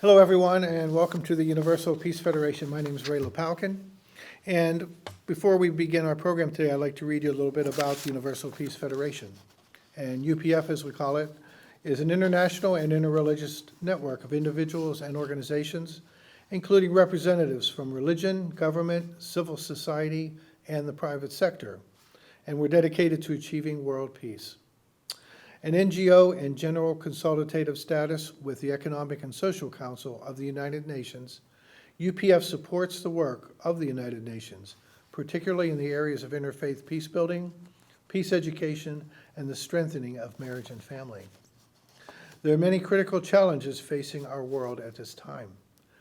Hello, everyone, and welcome to the Universal Peace Federation. My name is Ray Lapalkin. And before we begin our program today, I'd like to read you a little bit about the Universal Peace Federation. And UPF, as we call it, is an international and interreligious network of individuals and organizations, including representatives from religion, government, civil society, and the private sector. And we're dedicated to achieving world peace. An NGO in general consultative status with the Economic and Social Council of the United Nations, UPF supports the work of the United Nations, particularly in the areas of interfaith peace building, peace education, and the strengthening of marriage and family. There are many critical challenges facing our world at this time,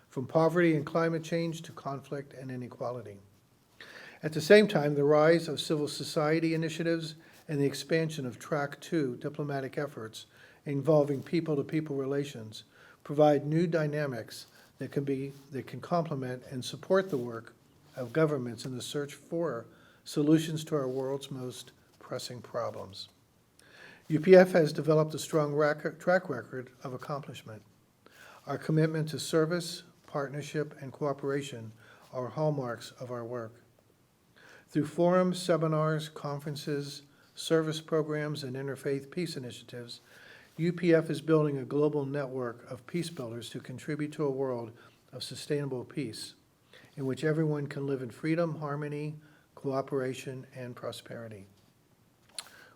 from poverty and climate change to conflict and inequality. At the same time, the rise of civil society initiatives and the expansion of Track 2 diplomatic efforts involving people-to-people relations provide new dynamics that can complement and support the work of governments in the search for solutions to our world's most pressing problems. UPF has developed a strong track record of accomplishment. Our commitment to service, partnership, and cooperation are hallmarks of our work. Through forums, seminars, conferences, service programs, and interfaith peace initiatives, UPF is building a global network of peace builders to contribute to a world of sustainable peace, in which everyone can live in freedom, harmony, cooperation, and prosperity.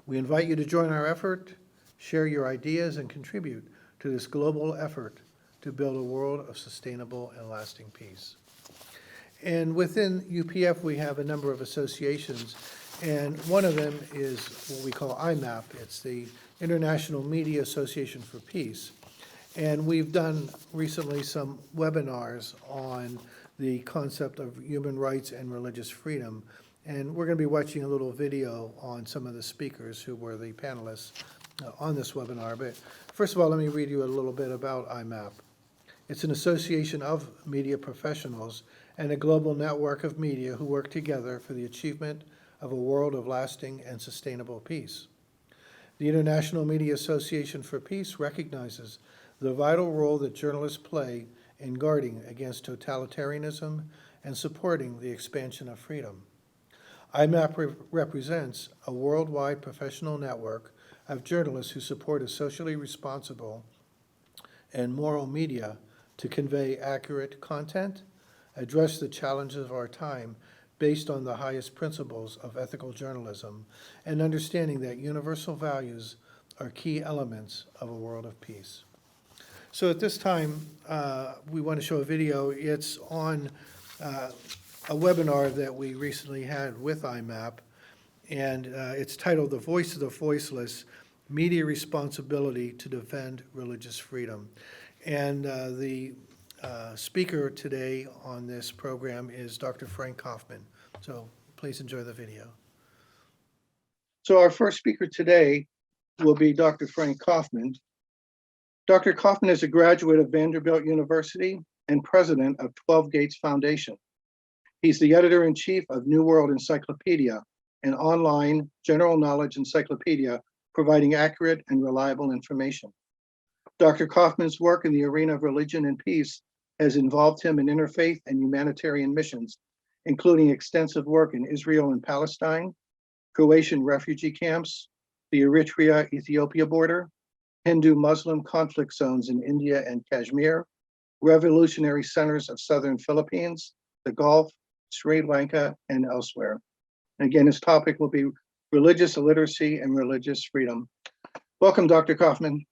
We invite you to join our effort, share your ideas, and contribute to this global effort to build a world of sustainable and lasting peace. And within UPF, we have a number of associations, and one of them is what we call IMAP. It's the International Media Association for Peace. And we've done recently some webinars on the concept of human rights and religious freedom. And we're going to be watching a little video on some of the speakers who were the panelists on this webinar. But first of all, let me read you a little bit about IMAP. It's an association of media professionals and a global network of media who work together for the achievement of a world of lasting and sustainable peace. The International Media Association for Peace recognizes the vital role that journalists play in guarding against totalitarianism and supporting the expansion of freedom. IMAP represents a worldwide professional network of journalists who support a socially responsible and moral media to convey accurate content, address the challenges of our time based on the highest principles of ethical journalism, and understanding that universal values are key elements of a world of peace. So at this time, we want to show a video. It's on a webinar that we recently had with IMAP, and it's titled "The Voice of the Voiceless, Media Responsibility to Defend Religious Freedom." And the speaker today on this program is Dr. Frank Kauffman. So please enjoy the video. So our first speaker today will be Dr. Frank Kauffman. Dr. Kauffman is a graduate of Vanderbilt University and president of 12 Gates Foundation. He's the editor-in-chief of New World Encyclopedia, an online general knowledge encyclopedia providing accurate and reliable information. Dr. Kauffman's work in the arena of religion and peace has involved him in interfaith and humanitarian missions, including extensive work in Israel and Palestine, Croatian refugee camps, the Eritrea-Ethiopia border, Hindu-Muslim conflict zones in India and Kashmir, revolutionary centers of southern Philippines, the Gulf, Sri Lanka, and elsewhere. And again, his topic will be religious illiteracy and religious freedom. Welcome, Dr. Kauffman.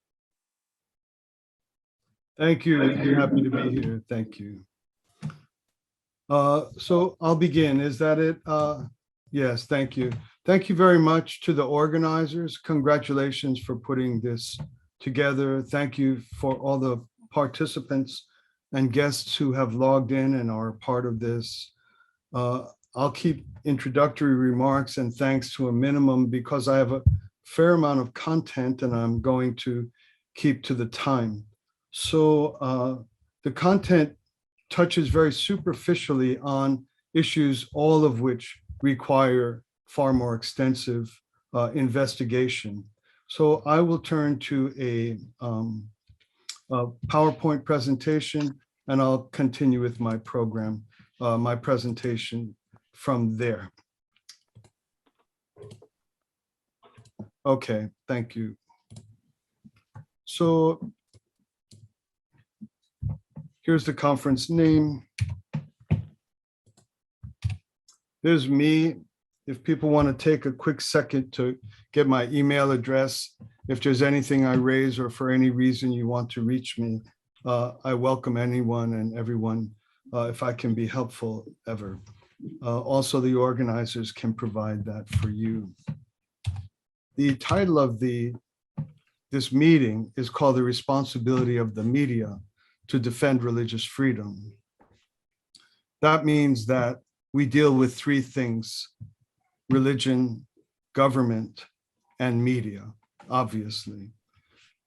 Thank you. I'm happy to be here. Thank you. So I'll begin. Is that it? Yes, thank you. Thank you very much to the organizers. Congratulations for putting this together. Thank you for all the participants and guests who have logged in and are part of this. I'll keep introductory remarks and thanks to a minimum because I have a fair amount of content and I'm going to keep to the time. So the content touches very superficially on issues, all of which require far more extensive investigation. So I will turn to PowerPoint presentation, and I'll continue with my program, my presentation from there. Okay, thank you. So here's the conference name. There's me. If people want to take a quick second to get my email address, if there's anything I raise or for any reason you want to reach me, I welcome anyone and everyone if I can be helpful ever. Also, the organizers can provide that for you. The title of this meeting is called The Responsibility of the Media to Defend Religious Freedom. That means that we deal with three things: religion, government, and media, obviously.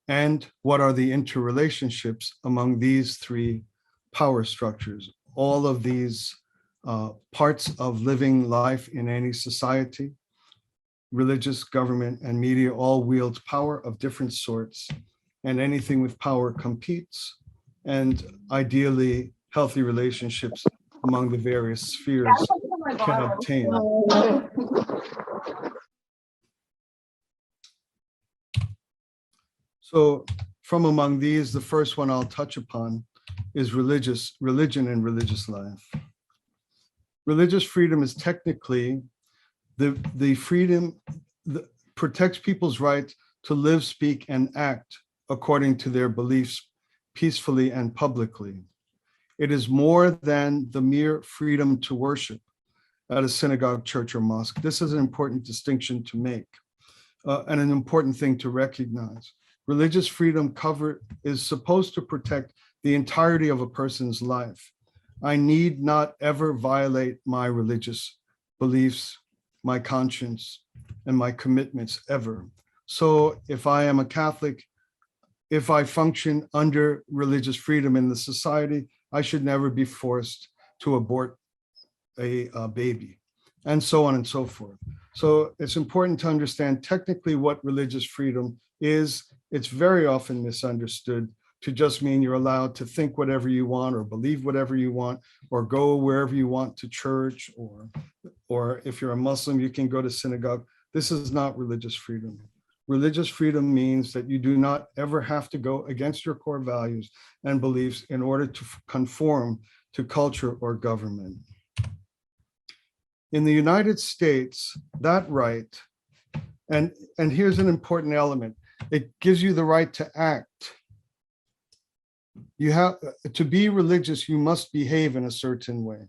And what are the interrelationships among these three power structures? All of these parts of living life in any society, religious, government, and media, all wield power of different sorts, and anything with power competes, and ideally healthy relationships among the various spheres can obtain. So from among these, the first one I'll touch upon is religion and religious life. Religious freedom is technically the freedom that protects people's right to live, speak, and act according to their beliefs peacefully and publicly. It is more than the mere freedom to worship at a synagogue, church, or mosque. This is an important distinction to make and an important thing to recognize. Religious freedom is supposed to protect the entirety of a person's life. I need not ever violate my religious beliefs, my conscience, and my commitments ever. So if I am a Catholic, if I function under religious freedom in the society, I should never be forced to abort a baby, and so on and so forth. So it's important to understand technically what religious freedom is. It's very often misunderstood to just mean you're allowed to think whatever you want or believe whatever you want or go wherever you want to church, or if you're a Muslim, you can go to synagogue. This is not religious freedom. Religious freedom means that you do not ever have to go against your core values and beliefs in order to conform to culture or government. In the United States, that right, and here's an important element, it gives you the right to act. You have to be religious, you must behave in a certain way.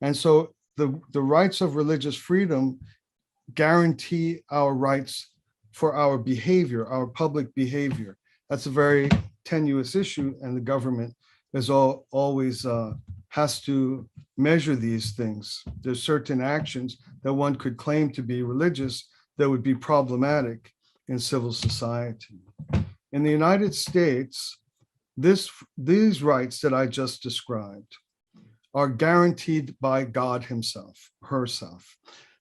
And so the rights of religious freedom guarantee our rights for our behavior, our public behavior. That's a very tenuous issue, and the government is always has to measure these things. There's certain actions that one could claim to be religious that would be problematic in civil society. In the United States, these rights that I just described are guaranteed by God himself, herself.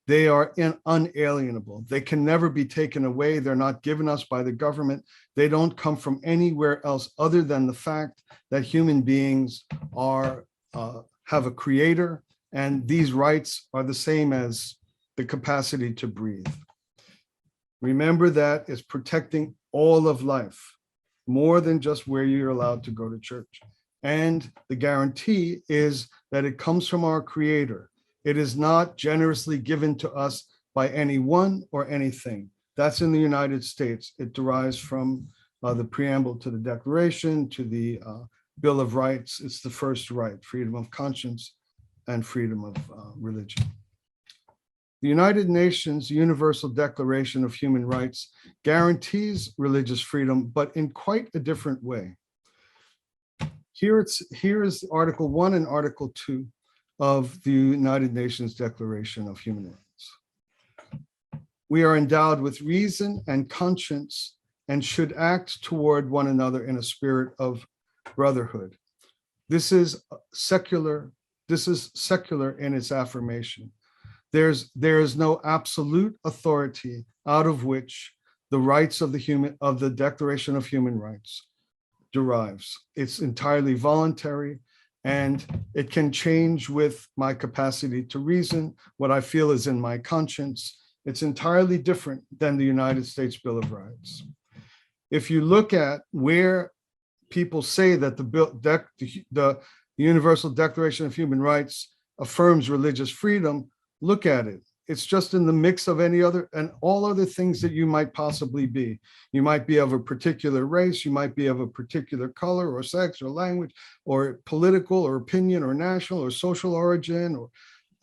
They are unalienable. They can never be taken away. They're not given us by the government. They don't come from anywhere else other than the fact that human beings have a creator, and these rights are the same as the capacity to breathe. Remember that it's protecting all of life, more than just where you're allowed to go to church. And the guarantee is that it comes from our creator. It is not generously given to us by anyone or anything. That's in the United States. It derives from the preamble to the Declaration, to the Bill of Rights. It's the first right, freedom of conscience and freedom of religion. The United Nations Universal Declaration of Human Rights guarantees religious freedom, but in quite a different way. Here is Article 1 and Article 2 of the United Nations Declaration of Human Rights. We are endowed with reason and conscience and should act toward one another in a spirit of brotherhood. This is secular in its affirmation. There is no absolute authority out of which the rights of the Declaration of Human Rights derives. It's entirely voluntary, and it can change with my capacity to reason, what I feel is in my conscience. It's entirely different than the United States Bill of Rights. If you look at where people say that the Universal Declaration of Human Rights affirms religious freedom, look at it. It's just in the mix of any other and all other things that you might possibly be. You might be of a particular race, you might be of a particular color or sex or language or political or opinion or national or social origin or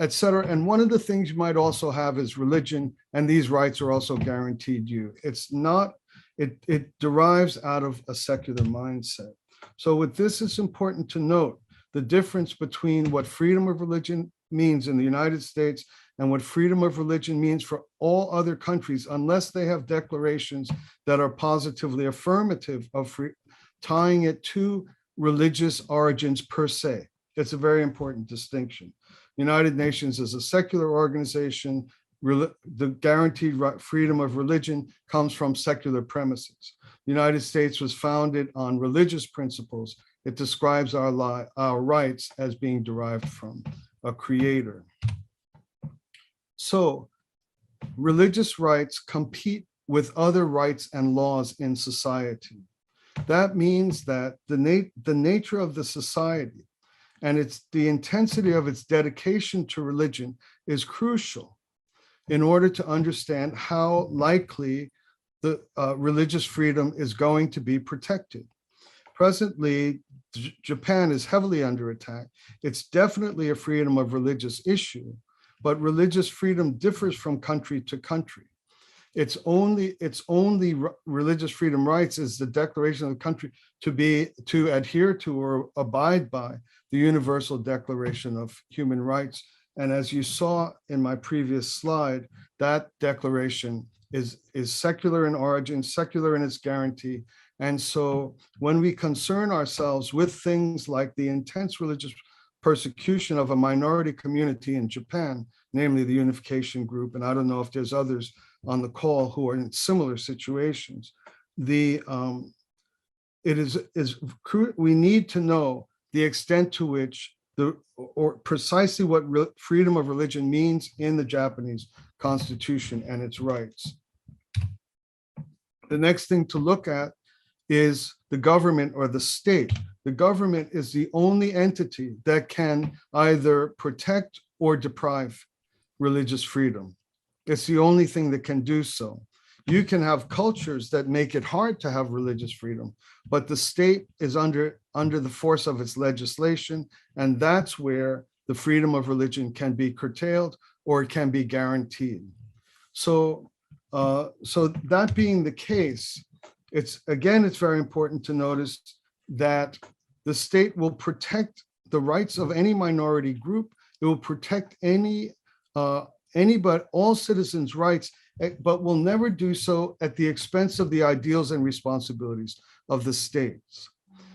et cetera. And one of the things you might also have is religion, and these rights are also guaranteed you. It's not, it derives out of a secular mindset. So with this, it's important to note the difference between what freedom of religion means in the United States and what freedom of religion means for all other countries, unless they have declarations that are positively affirmative of tying it to religious origins per se. It's a very important distinction. United Nations is a secular organization. The guaranteed freedom of religion comes from secular premises. The United States was founded on religious principles. It describes our rights as being derived from a creator. So religious rights compete with other rights and laws in society. That means that the nature of the society and the intensity of its dedication to religion is crucial in order to understand how likely the religious freedom is going to be protected. Presently, Japan is heavily under attack. It's definitely a freedom of religious issue, but religious freedom differs from country to country. Its only religious freedom rights is the declaration of the country to adhere to or abide by the Universal Declaration of Human Rights. And as you saw in my previous slide, that declaration is secular in origin, secular in its guarantee. And so when we concern ourselves with things like the intense religious persecution of a minority community in Japan, namely the Unification Group, and I don't know if there's others on the call who are in similar situations, we need to know the extent to which or precisely what freedom of religion means in the Japanese Constitution and its rights. The next thing to look at is the government or the state. The government is the only entity that can either protect or deprive religious freedom. It's the only thing that can do so. You can have cultures that make it hard to have religious freedom, but the state is under the force of its legislation, and that's where the freedom of religion can be curtailed or it can be guaranteed. So that being the case, it's very important to notice that the state will protect the rights of any minority group. It will protect all citizens' rights, but will never do so at the expense of the ideals and responsibilities of the states.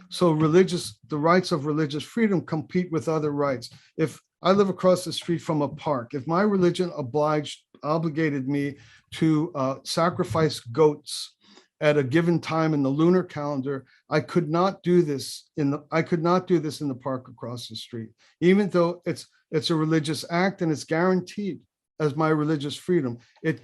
So the rights of religious freedom compete with other rights. If I live across the street from a park, if my religion obligated me to sacrifice goats at a given time in the lunar calendar, I could not do this in the park across the street, even though it's a religious act and it's guaranteed as my religious freedom. It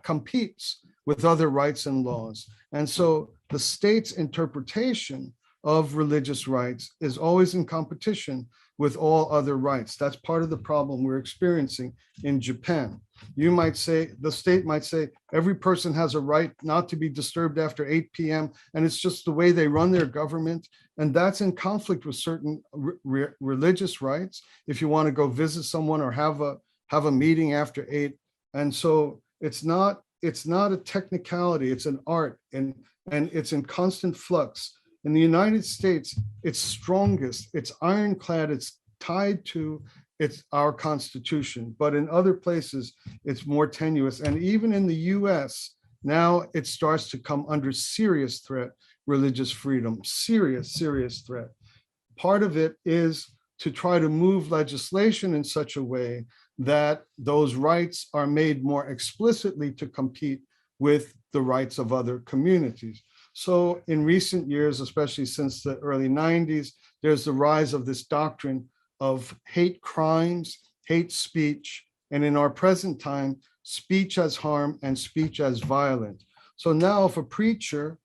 competes with other rights and laws. And so the state's interpretation of religious rights is always in competition with all other rights. That's part of the problem we're experiencing in Japan. The state might say, every person has a right not to be disturbed after 8 p.m. And it's just the way they run their government. And that's in conflict with certain religious rights. If you want to go visit someone or have a meeting after 8. And so it's not a technicality, it's an art, and it's in constant flux. In the United States, it's strongest, it's ironclad, it's tied to our Constitution, but in other places, it's more tenuous. And even in the US, now it starts to come under serious threat, religious freedom, serious threat. Part of it is to try to move legislation in such a way that those rights are made more explicitly to compete with the rights of other communities. So in recent years, especially since the early 90s, there's the rise of this doctrine of hate crimes, hate speech, and in our present time, speech as harm and speech as violent. So now if a preacher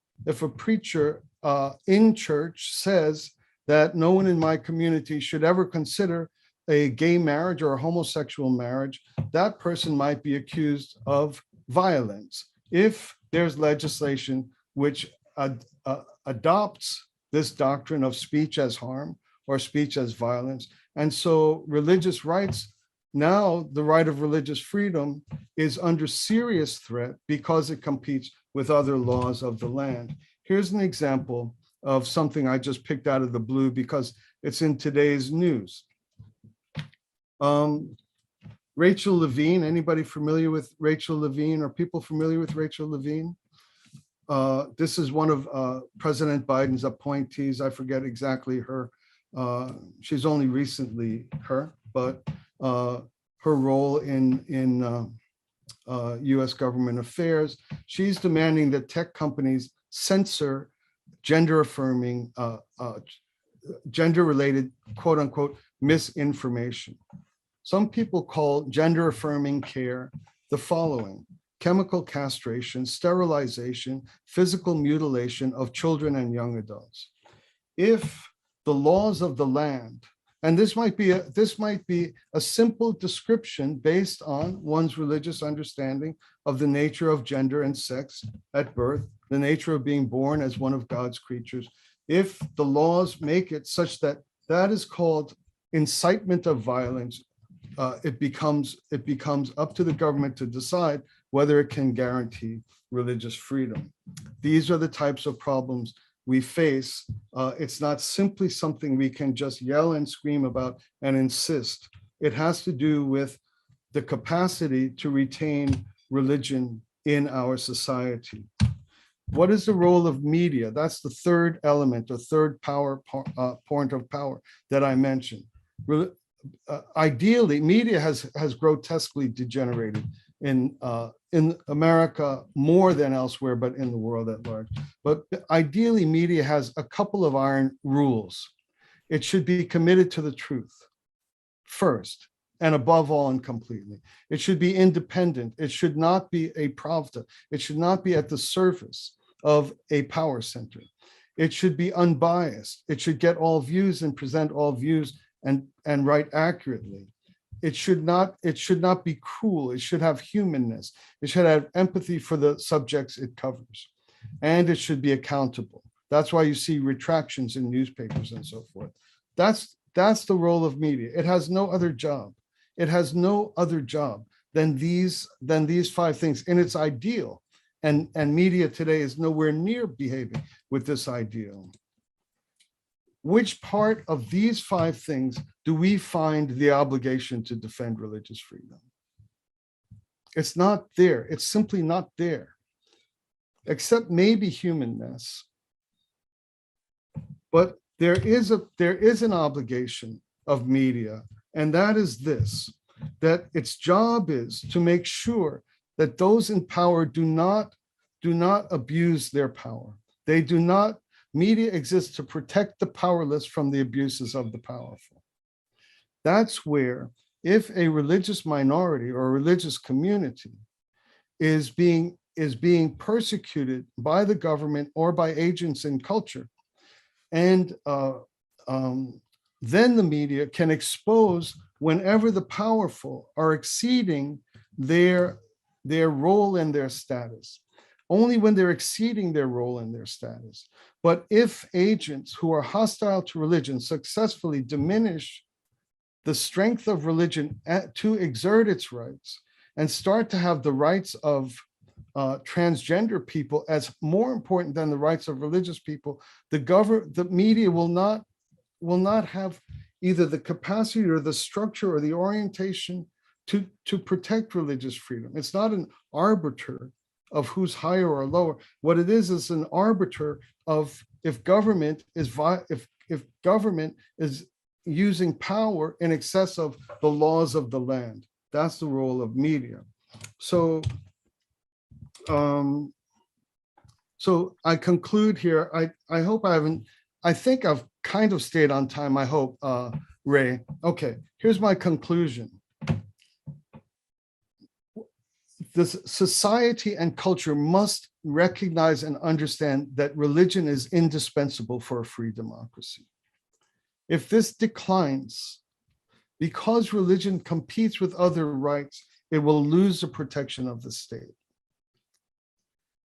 in church says that no one in my community should ever consider a gay marriage or a homosexual marriage, that person might be accused of violence. If there's legislation which adopts this doctrine of speech as harm or speech as violence. And so religious rights, now the right of religious freedom is under serious threat because it competes with other laws of the land. Here's an example of something I just picked out of the blue because it's in today's news. Rachel Levine, anybody familiar with Rachel Levine? Are people familiar with Rachel Levine? This is one of President Biden's appointees. I forget exactly her. She's only recently but her role in US government affairs. She's demanding that tech companies censor gender-affirming, gender-related, quote unquote, misinformation. Some people call gender-affirming care the following: chemical castration, sterilization, physical mutilation of children and young adults. If the laws of the land, and this might be a simple description based on one's religious understanding of the nature of gender and sex at birth, the nature of being born as one of God's creatures. If the laws make it such that that is called incitement of violence, it becomes up to the government to decide whether it can guarantee religious freedom. These are the types of problems we face. It's not simply something we can just yell and scream about and insist. It has to do with the capacity to retain religion in our society. What is the role of media? That's the third element, the third point of power that I mentioned. Ideally, media has grotesquely degenerated in America more than elsewhere, but in the world at large. But ideally, media has a couple of iron rules. It should be committed to the truth first, and above all and completely. It should be independent. It should not be a pravda. It should not be at the surface of a power center. It should be unbiased. It should get all views and present all views and write accurately. It should not be cruel. It should have humanness. It should have empathy for the subjects it covers. And it should be accountable. That's why you see retractions in newspapers and so forth. That's the role of media. It has no other job. It has no other job than these five things in its ideal. And media today is nowhere near behaving with this ideal. Which part of these five things do we find the obligation to defend religious freedom? It's not there. It's simply not there, except maybe humanness. But there is an obligation of media, and that is this, that its job is to make sure that those in power do not abuse their power. Media exists to protect the powerless from the abuses of the powerful. That's where, if a religious minority or a religious community is being persecuted by the government or by agents in culture, and then the media can expose whenever the powerful are exceeding their role and their status. Only when they're exceeding their role and their status. But if agents who are hostile to religion successfully diminish the strength of religion to exert its rights and start to have the rights of transgender people as more important than the rights of religious people, the media will not have either the capacity or the structure or the orientation to protect religious freedom. It's not an arbiter of who's higher or lower. What it is an arbiter of if government is using power in excess of the laws of the land. That's the role of media. So So I conclude here. I hope I haven't, I think I've kind of stayed on time, I hope, Ray. Okay, here's my conclusion. This society and culture must recognize and understand that religion is indispensable for a free democracy. If this declines, because religion competes with other rights, it will lose the protection of the state.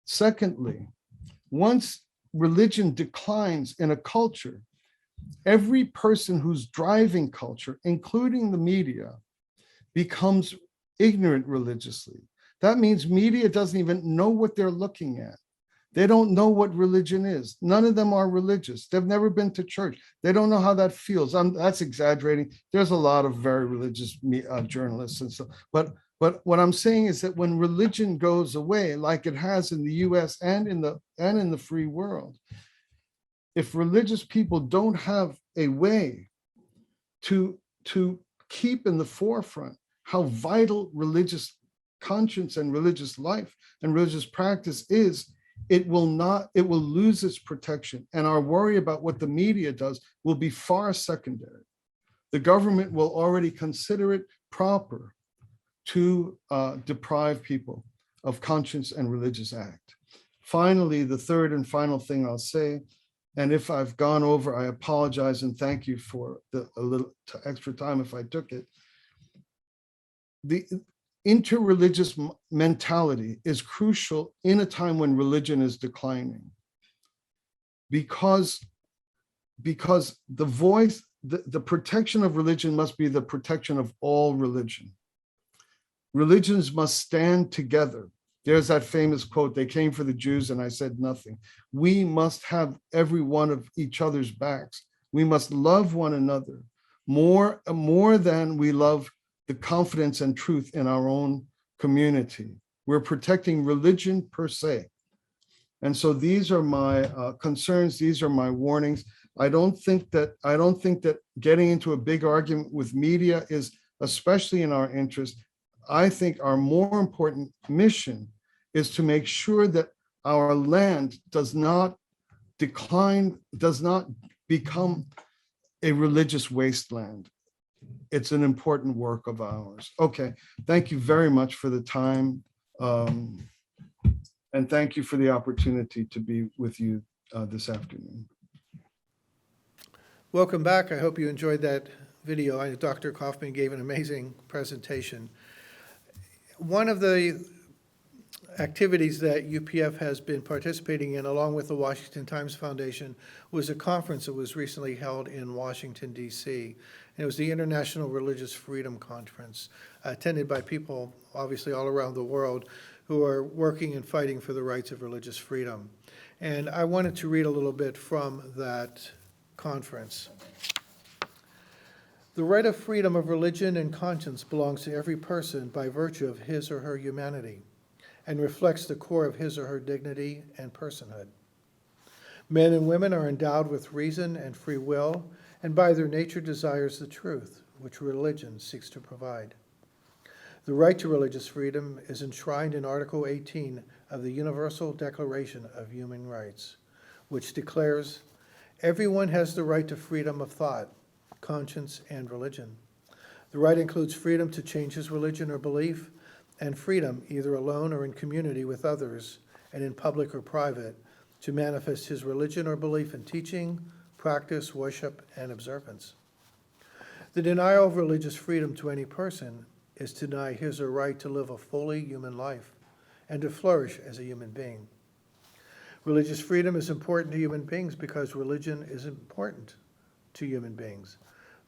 Secondly, once religion declines in a culture, every person who's driving culture, including the media, becomes ignorant religiously. That means media doesn't even know what they're looking at. They don't know what religion is. None of them are religious. They've never been to church. They don't know how that feels. That's exaggerating. There's a lot of very religious journalists and so, but what I'm saying is that when religion goes away, like it has in the US and in the free world, if religious people don't have a way to keep in the forefront how vital religious conscience and religious life and religious practice is, it will lose its protection. And our worry about what the media does will be far secondary. The government will already consider it proper to deprive people of conscience and religious act. Finally, the third and final thing I'll say, and if I've gone over, I apologize and thank you for a little extra time if I took it. The interreligious mentality is crucial in a time when religion is declining, because the voice, the protection of religion must be the protection of all religion. Religions must stand together. There's that famous quote, they came for the Jews and I said nothing. We must have every one of each other's backs. We must love one another more than we love the confidence and truth in our own community. We're protecting religion per se. And so these are my concerns. These are my warnings. I don't think that getting into a big argument with media is especially in our interest. I think our more important mission is to make sure that our land does not decline, does not become a religious wasteland. It's an important work of ours. Okay, thank you very much for the time. And thank you for the opportunity to be with you this afternoon. Welcome back. I hope you enjoyed that video. Dr. Kauffman gave an amazing presentation. One of the activities that UPF has been participating in, along with the Washington Times Foundation, was a conference that was recently held in Washington, D.C. And it was the International Religious Freedom Conference, attended by people, obviously, all around the world who are working and fighting for the rights of religious freedom. And I wanted to read a little bit from that conference. The right of freedom of religion and conscience belongs to every person by virtue of his or her humanity, and reflects the core of his or her dignity and personhood. Men and women are endowed with reason and free will, and by their nature desires the truth, which religion seeks to provide. The right to religious freedom is enshrined in Article 18 of the Universal Declaration of Human Rights, which declares, everyone has the right to freedom of thought, conscience, and religion. The right includes freedom to change his religion or belief, and freedom, either alone or in community with others, and in public or private, to manifest his religion or belief in teaching, practice, worship, and observance. The denial of religious freedom to any person is to deny his or her right to live a fully human life and to flourish as a human being. Religious freedom is important to human beings because religion is important to human beings.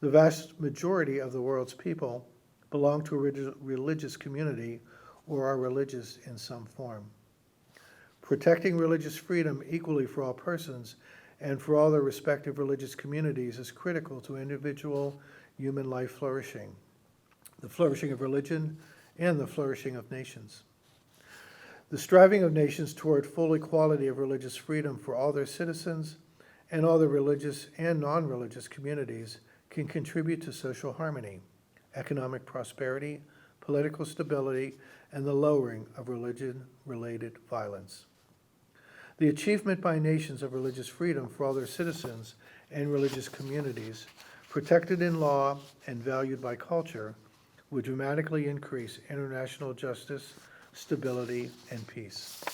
The vast majority of the world's people belong to a religious community or are religious in some form. Protecting religious freedom equally for all persons and for all their respective religious communities is critical to individual human life flourishing, the flourishing of religion, and the flourishing of nations. The striving of nations toward full equality of religious freedom for all their citizens and all their religious and non-religious communities can contribute to social harmony, economic prosperity, political stability, and the lowering of religion-related violence. The achievement by nations of religious freedom for all their citizens and religious communities, protected in law and valued by culture, would dramatically increase international justice, stability, and peace.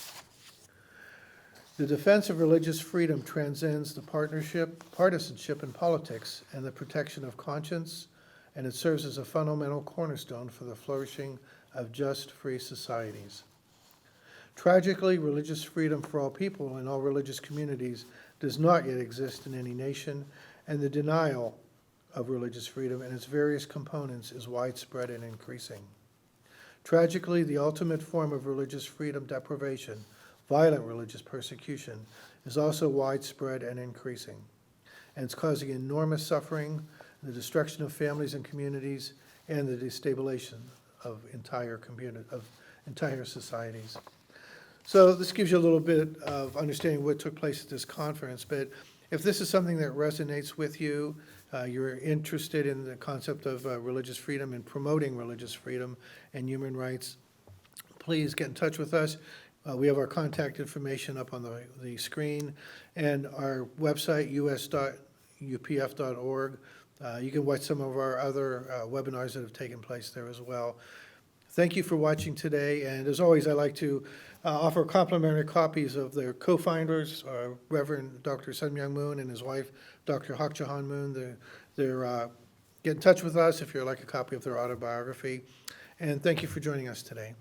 The defense of religious freedom transcends the partisanship in politics and the protection of conscience, and it serves as a fundamental cornerstone for the flourishing of just, free societies. Tragically, religious freedom for all people in all religious communities does not yet exist in any nation, and the denial of religious freedom and its various components is widespread and increasing. Tragically, the ultimate form of religious freedom deprivation, violent religious persecution, is also widespread and increasing, and it's causing enormous suffering, the destruction of families and communities, and the destabilization of entire societies. So this gives you a little bit of understanding what took place at this conference, but if this is something that resonates with you, you're interested in the concept of religious freedom and promoting religious freedom and human rights, please get in touch with us. We have our contact information up on the screen, and our website, us.upf.org. You can watch some of our other webinars that have taken place there as well. Thank you for watching today, and as always, I like to offer complimentary copies of their co-founders, Reverend Dr. Sun Myung Moon and his wife, Dr. Hak Jahan Moon. Get in touch with us if you'd like a copy of their autobiography, and thank you for joining us today.